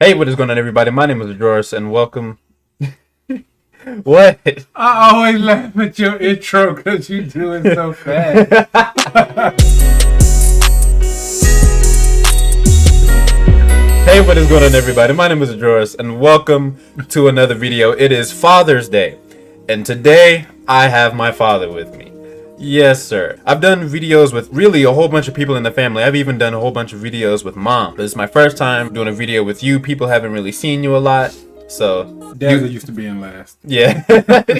Hey, what is going on, everybody? My name is Joris, and welcome. What? I always laugh at your intro because you do it so fast. Hey, what is going on, everybody? My name is Joris, and welcome to another video. It is Father's Day, and today I have my father with me. Yes, sir. I've done videos with really a whole bunch of people in the family. I've even done a whole bunch of videos with mom. This is my first time doing a video with you. People haven't really seen you a lot, so... Dad's used to being last. Yeah.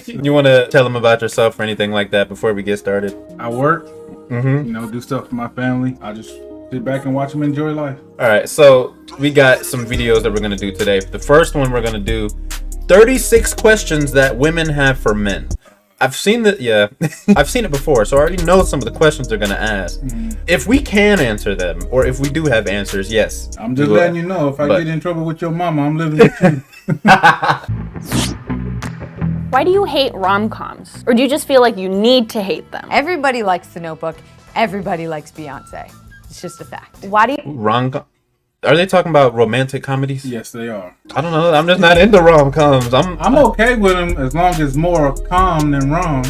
You want to tell them about yourself or anything like that before we get started? I work, do stuff for my family. I just sit back and watch them enjoy life. All right, so we got some videos that we're going to do today. The first one we're going to do 36 questions that women have for men. I've seen that, yeah. I've seen it before, so I already know some of the questions they're going to ask. If we can answer them, or if we do have answers, yes. I'm just letting you know, if I get in trouble with your mama, I'm living with you. Why do you hate rom-coms? Or do you just feel like you need to hate them? Everybody likes The Notebook. Everybody likes Beyonce. It's just a fact. Why do you... Are they talking about romantic comedies? Yes, they are. I don't know. I'm just not into rom-coms. I'm okay with them as long as it's more calm than wrong.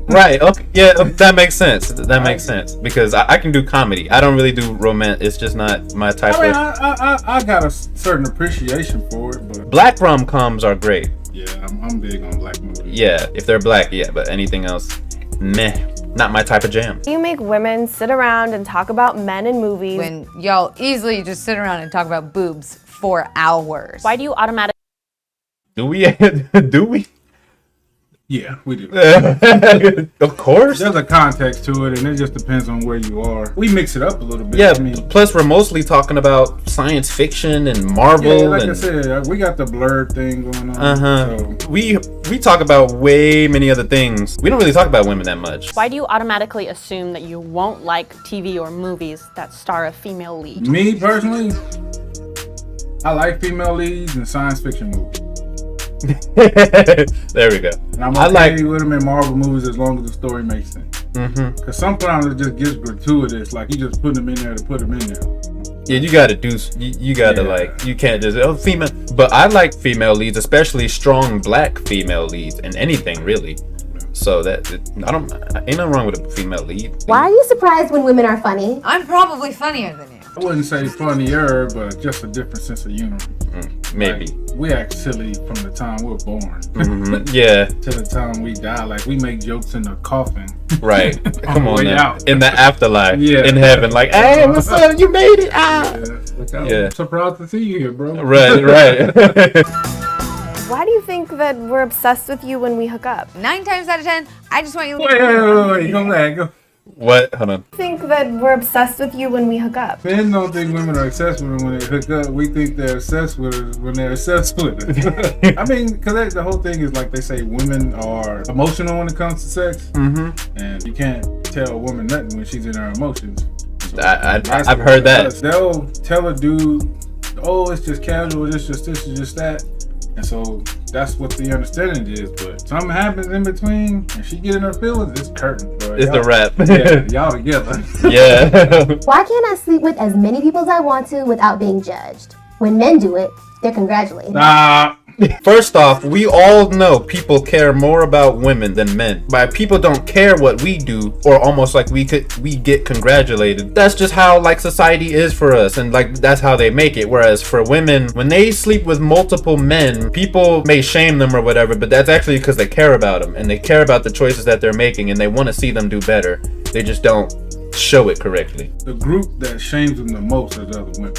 Right. Okay. Yeah, that makes sense. That makes sense because I can do comedy. I don't really do romance. It's just not my type of. I got a certain appreciation for it, but black rom-coms are great. Yeah, I'm big on black movies. Yeah, if they're black, yeah, but anything else, meh. Not my type of jam. You make women sit around and talk about men in movies. When y'all easily just sit around and talk about boobs for hours. Why do you automatically... Do we? Do we? Yeah, we do. Of course. There's a context to it, and it just depends on where you are. We mix it up a little bit. Yeah, plus we're mostly talking about science fiction and Marvel. Yeah, like I said, we got the blurred thing going on. So. We talk about way many other things. We don't really talk about women that much. Why do you automatically assume that you won't like TV or movies that star a female lead? Me, personally, I like female leads in science fiction movies. There we go. And I'm okay with them in Marvel movies as long as the story makes sense. Because sometimes it just gets gratuitous, like you just put them in there to put them in there. Yeah, you gotta do. You gotta you can't just female. But I like female leads, especially strong black female leads in anything really. So that ain't nothing wrong with a female lead. Why are you surprised when women are funny? I'm probably funnier than you. I wouldn't say funnier, but just a different sense of humor. Maybe. Like, we act silly from the time we're born. Yeah. To the time we die. Like, we make jokes in the coffin. Right. Come on now. Out. In the afterlife. Yeah. In heaven. Like, hey, what's up? You made it. Ah. Yeah. I'm surprised to see you here, bro. Right. Why do you think that we're obsessed with you when we hook up? 9 times out of 10, I just want you to... Wait. Go back. Go. What? Hold on. I think that we're obsessed with you when we hook up. Men don't think women are obsessed with them when they hook up. We think they're obsessed with us when they're obsessed with us. I mean, because the whole thing is like they say women are emotional when it comes to sex. And you can't tell a woman nothing when she's in her emotions. So I've heard that. They'll tell a dude, oh, it's just casual, it's just this, it's just that. And so that's what the understanding is, but something happens in between and she get in her feelings, it's curtain, bro. It's the rap. Yeah, y'all together. Yeah. Why can't I sleep with as many people as I want to without being judged? When men do it, they're congratulated. First off, we all know people care more about women than men. But people don't care what we do, or almost like we get congratulated. That's just how like society is for us, and like that's how they make it. Whereas for women, when they sleep with multiple men, people may shame them or whatever, but that's actually because they care about them and they care about the choices that they're making and they want to see them do better. They just don't show it correctly. The group that shames them the most are the other women.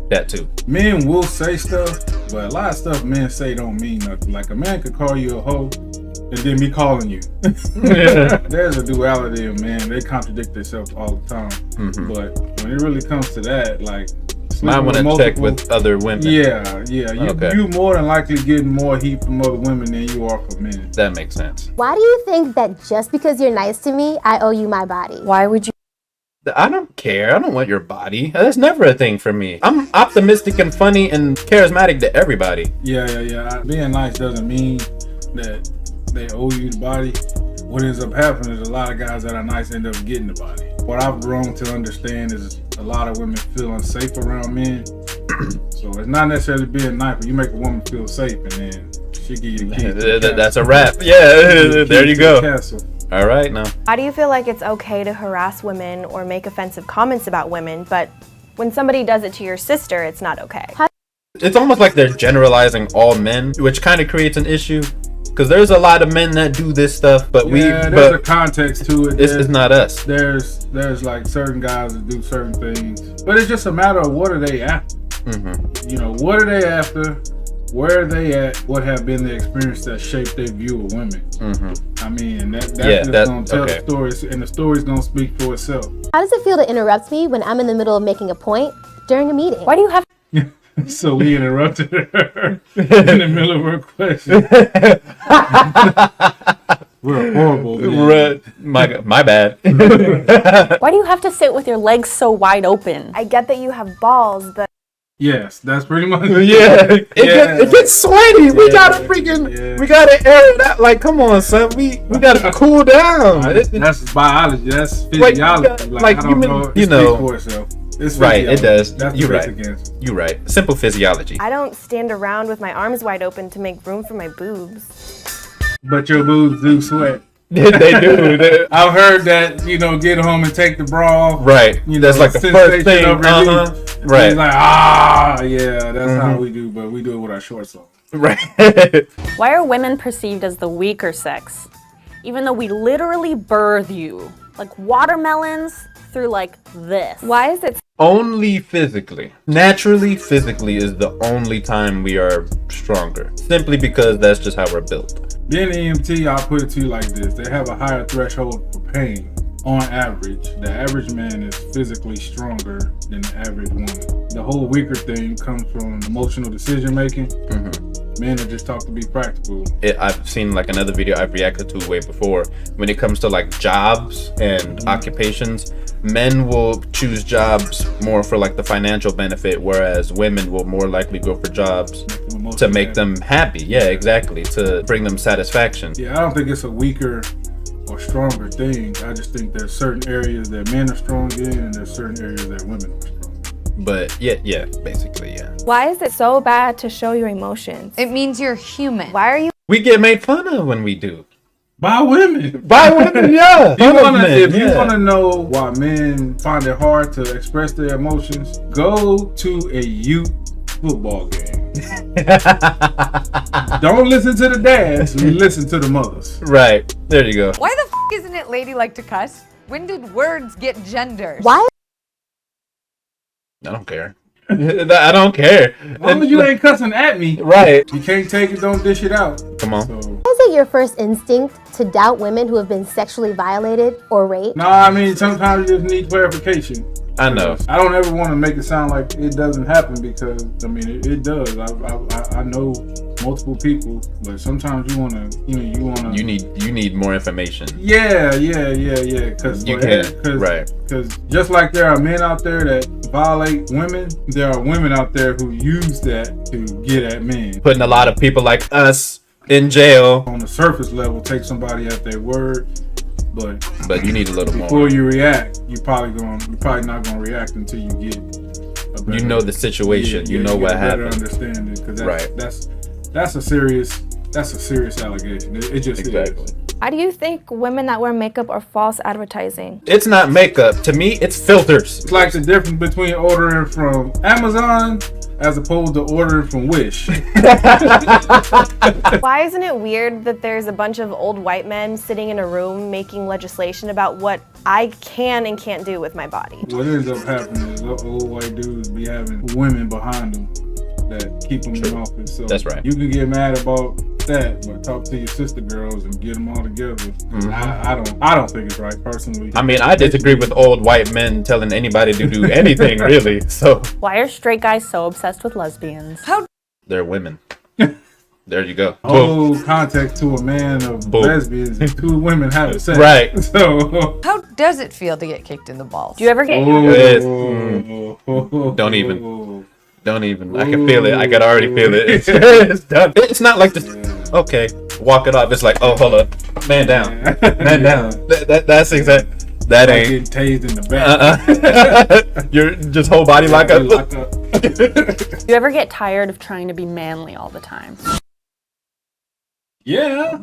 That too. Men will say stuff, but a lot of stuff men say don't mean nothing. Like a man could call you a hoe and then be calling you. There's a duality of men. They contradict themselves all the time. But when it really comes to that, like, I want to check with other women. Yeah. You more than likely getting more heat from other women than you are from men. That makes sense. Why do you think that just because you're nice to me, I owe you my body? Why would you? I don't care. I don't want your body. That's never a thing for me. I'm optimistic and funny and charismatic to everybody. Yeah. Being nice doesn't mean that they owe you the body. What ends up happening is a lot of guys that are nice end up getting the body. What I've grown to understand is a lot of women feel unsafe around men. So it's not necessarily being nice, but you make a woman feel safe, and then she give you the keys to the castle. That's a wrap. Yeah, there you go. Castle. All right, now. Why do you feel like it's okay to harass women or make offensive comments about women, but when somebody does it to your sister, it's not okay? It's almost like they're generalizing all men, which kind of creates an issue. Because there's a lot of men that do this stuff, but there's a context to it. It's not us. There's like certain guys that do certain things, but it's just a matter of what are they after. You know, what are they after? Where are they at? What have been the experience that shaped their view of women? I mean, that's just gonna tell the stories, and the story's gonna speak for itself. How does it feel to interrupt me when I'm in the middle of making a point during a meeting? Why do you have So we interrupted her in the middle of her question. We're horrible. My bad. Why do you have to sit with your legs so wide open? I get that you have balls, but Yes, that's pretty much It gets sweaty. We gotta we gotta air it out. Like, come on, son. We gotta cool down. That's biology. That's physiology. Like I don't know. you know. For itself. It's right, it does. That's You're right. against. You're right. Simple physiology. I don't stand around with my arms wide open to make room for my boobs. But your boobs do sweat. They do. I've heard that, get home and take the bra off. Right. That's like the first thing. Right. It's like, that's how we do, but we do it with our shorts on. Right. Why are women perceived as the weaker sex, even though we literally birth you? Like watermelons through like this. Why is it Only physically. Naturally, physically is the only time we are stronger. Simply because that's just how we're built. Being an EMT, I'll put it to you like this. They have a higher threshold for pain. On average, the average man is physically stronger than the average woman. The whole weaker thing comes from emotional decision making. Men are just taught to be practical. I've seen like another video I've reacted to way before. When it comes to like jobs and occupations, men will choose jobs more for like the financial benefit, whereas women will more likely go for jobs to make them happy. Yeah, exactly. To bring them satisfaction. Yeah, I don't think it's a weaker or stronger thing. I just think there's certain areas that men are strong in and there's certain areas that women are strong in. But yeah, basically, yeah. Why is it so bad to show your emotions? It means you're human. Why are you We get made fun of when we do. By women. By women, yeah. If you want to know why men find it hard to express their emotions, go to a youth football game. Don't listen to the dads, listen to the mothers. Right. There you go. Why the f isn't it ladylike to cuss? When did words get gendered? Why? I don't care. I don't care. As long as you ain't cussing at me. Right. You can't take it, don't dish it out. Come on. So, Is it your first instinct to doubt women who have been sexually violated or raped? no, I mean, sometimes you just need clarification. I know. I don't ever want to make it sound like it doesn't happen because, I mean, it does. I know multiple people, but sometimes you want to, You need more information. Yeah. Because You can't. Right. Because just like there are men out there that violate women, there are women out there who use that to get at men. Putting a lot of people like us in jail. On the surface level, take somebody at their word, but you need a little more. Before you react, you're probably not gonna react until you get a better, You know the situation. You know what happened. Understanding, because Right. that's a serious allegation. It just Exactly. is. Why do you think women that wear makeup are false advertising? It's not makeup. To me, it's filters. It's like the difference between ordering from Amazon as opposed to ordering from Wish. Why isn't it weird that there's a bunch of old white men sitting in a room making legislation about what I can and can't do with my body? What ends up happening is old white dudes be having women behind them that keep them in office. So That's right. You can get mad about that, but talk to your sister girls and get them all together. I don't think it's right personally. I mean, I disagree with old white men telling anybody to do anything, really. So Why are straight guys so obsessed with lesbians? they're women. There you go. Whole context to a man of Boom. lesbians and two women having sex. Right. So How does it feel to get kicked in the balls? Do you ever get Don't even. Don't even. I can feel it. I can already feel it. It's done. It's not like this. Okay, walk it off. It's like, oh, hold up, man down, man down. That's exact. That like ain't. getting tased in the back. Your just whole body lock up. Lock up. Do you ever get tired of trying to be manly all the time? Yeah,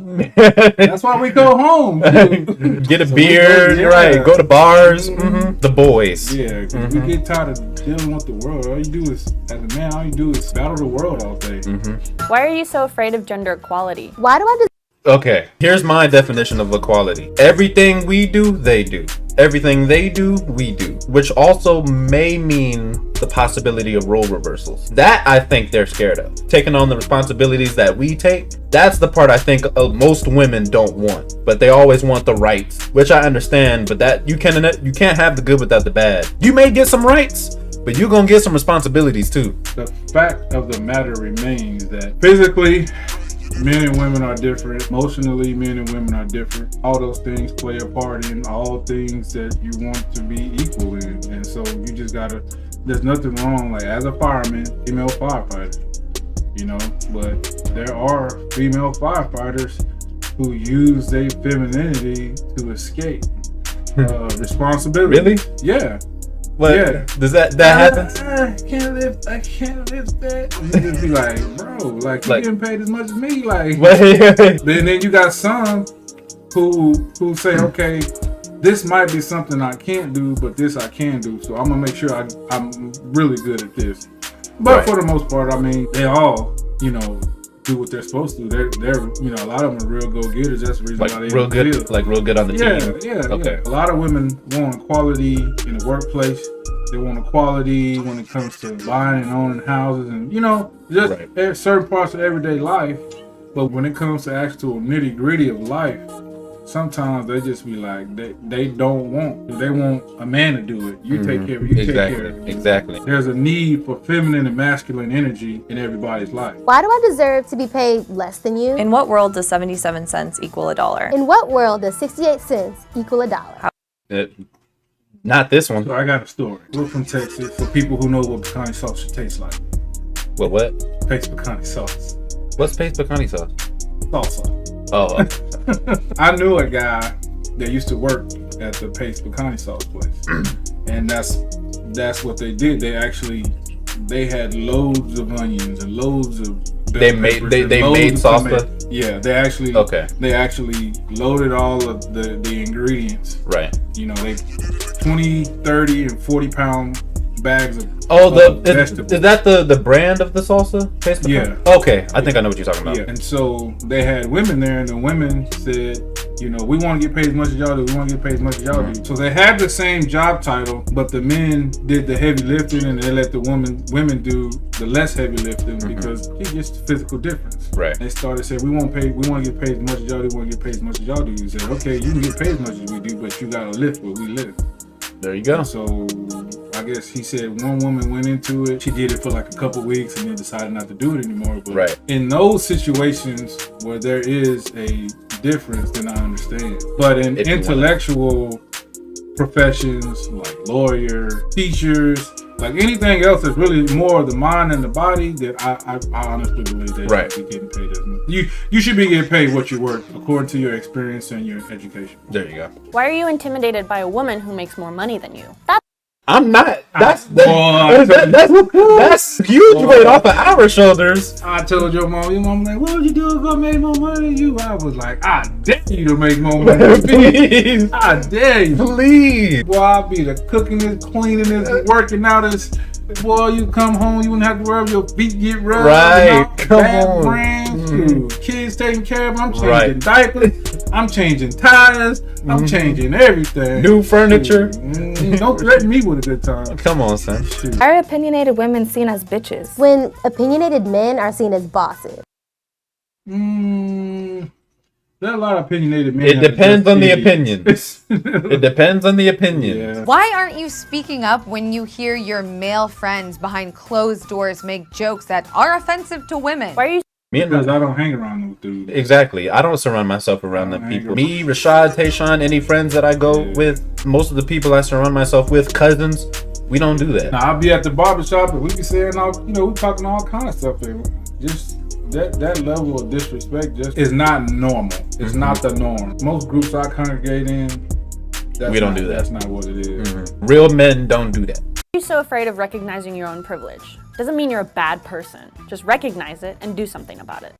that's why we go home. Get a So beer, we go, right? yeah. Go to bars. The boys. Yeah, because we get tired of dealing with the world. All you do is, as a man, all you do is battle the world all day. Why are you so afraid of gender equality? Why do I Okay, here's my definition of equality. Everything we do, they do. Everything they do, we do. Which also may mean the possibility of role reversals. That I think they're scared of. Taking on the responsibilities that we take, that's the part I think most women don't want. But they always want the rights, which I understand, but that you can't have the good without the bad. You may get some rights, but you're gonna get some responsibilities too. The fact of the matter remains that physically, men and women are different. Emotionally, men and women are different. All those things play a part in all things that you want to be equal in. And so you just gotta, there's nothing wrong, like as a fireman, female firefighter, you know, but there are female firefighters who use their femininity to escape responsibility. Really? Yeah. But Yeah. does that happens? I can't lift that. And you just be like, bro, like you getting paid as much as me, like. Then you got some who say, okay, this might be something I can't do, but this I can do. So I'm gonna make sure I'm really good at this. But Right. for the most part, I mean, they all, you know, do what they're supposed to. They're you know, a lot of them are real go-getters. That's the reason why they real good, real good on the team. Yeah. Okay. A lot of women want equality in the workplace. They want equality when it comes to buying and owning houses, and you know, just certain parts of everyday life. But when it comes to actual nitty-gritty of life, sometimes they just be like, they don't want. They want a man to do it. You take care of it. You take care of it. Exactly. There's a need for feminine and masculine energy in everybody's life. Why do I deserve to be paid less than you? In what world does 77 cents equal $1? In what world does 68 cents equal $1? Not this one. So I got a story. We're from Texas. For people who know what pecani sauce should taste like. What? Paste pecani sauce. What's paste pecani sauce? Salsa. Oh. I knew a guy that used to work at the Paste pecani sauce place, and that's what they did. They had loads of onions and loads of They made salsa. Yeah, they actually loaded all of the ingredients. Right. You know, they 20, 30, and 40 pound bags of vegetables. Is that the brand of the salsa? Paste Yeah. Okay, I think I know what you're talking about. Yeah, and so they had women there, and the women said, you know, we want to get paid as much as y'all do. We want to get paid as much as y'all do. So they had the same job title, but the men did the heavy lifting, and they let the women do the less heavy lifting because it's just a physical difference. Right. They started saying, we want to get paid as much as y'all do. We want to get paid as much as y'all do. You said, okay, you can get paid as much as we do, but you gotta lift what we lift. There you go. So I guess he said one woman went into it. She did it for like a couple weeks and then decided not to do it anymore. But in those situations where there is a difference, then I understand. But in intellectual professions like lawyer, teachers, like anything else that's really more the mind and the body, that I honestly believe they should be getting paid as much. You should be getting paid what you're worth according to your experience and your education. There you go. Why are you intimidated by a woman who makes more money than you? I'm not. That's huge weight off of our shoulders. I told your mom like, what would you do if I made more money than you? I was like, I dare you to make more money than me. I dare you. Please. Boy, I'll be the cooking this, cleaning this, working out this. Boy, you come home, you wouldn't have to worry if your feet get rubbed. Right. Come on. Brands, kids taken care of. I'm changing diapers. I'm changing tires. I'm changing everything. New furniture. Don't threaten me with a good time. Come on, son. Why are opinionated women seen as bitches? When opinionated men are seen as bosses. There are a lot of opinionated men. It depends on the opinion. It depends on the opinion. Yeah. Why aren't you speaking up when you hear your male friends behind closed doors make jokes that are offensive to women? Why are you Because I don't hang around those dudes. Exactly. I don't surround myself around them people. Me, Rashad, Tayshawn, any friends that I go with, most of the people I surround myself with, cousins, we don't do that. Now, I'll be at the barbershop and we be saying all, we talking all kind of stuff. And just that level of disrespect just is not normal. It's not the norm. Most groups I congregate in, We don't do that. That's not what it is. Real men don't do that. You're so afraid of recognizing your own privilege. Doesn't mean you're a bad person. Just recognize it and do something about it.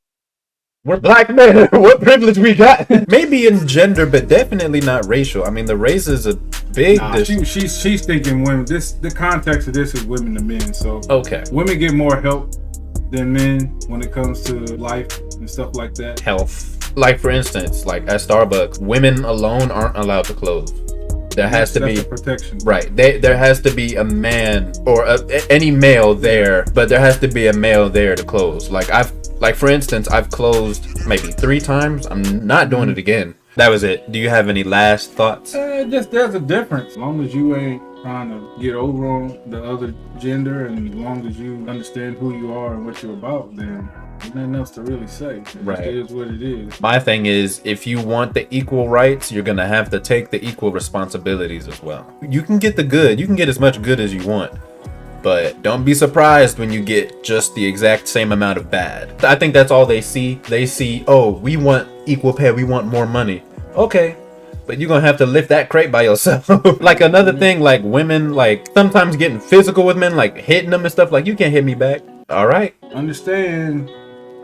We're black men. What privilege we got? Maybe in gender, but definitely not racial. I mean, the race is a big. She's thinking women. The context of this is women to men. So okay, women get more help than men when it comes to life and stuff like that. Health. Like for instance, like at Starbucks, women alone aren't allowed to close. There has to be protection. Right. There has to be a man or any male there, but there has to be a male there to close. Like for instance, I've closed maybe 3 times. I'm not doing it again. That was it. Do you have any last thoughts? Just there's a difference. As long as you ain't trying to get over on the other gender, and as long as you understand who you are and what you're about, then there's nothing else to really say. Right. It is what it is. My thing is, if you want the equal rights, you're gonna have to take the equal responsibilities as well. You can get the good. You can get as much good as you want. But don't be surprised when you get just the exact same amount of bad. I think that's all they see. They see, oh, we want equal pay. We want more money. Okay. But you're going to have to lift that crate by yourself. Like another thing, like women, like sometimes getting physical with men, like hitting them and stuff. Like, you can't hit me back. All right. Understand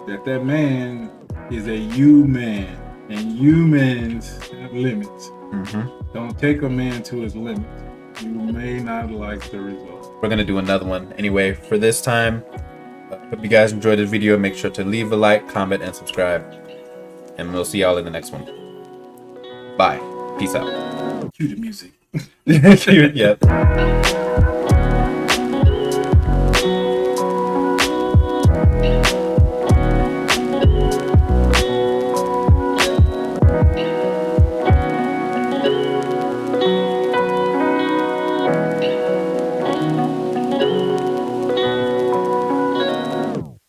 that man is a man. And humans have limits. Don't take a man to his limits. You may not like the result. We're gonna do another one anyway. For this time, hope you guys enjoyed the video. Make sure to leave a like, comment, and subscribe, and we'll see y'all in the next one. Bye. Peace out. Cue the music. Yep.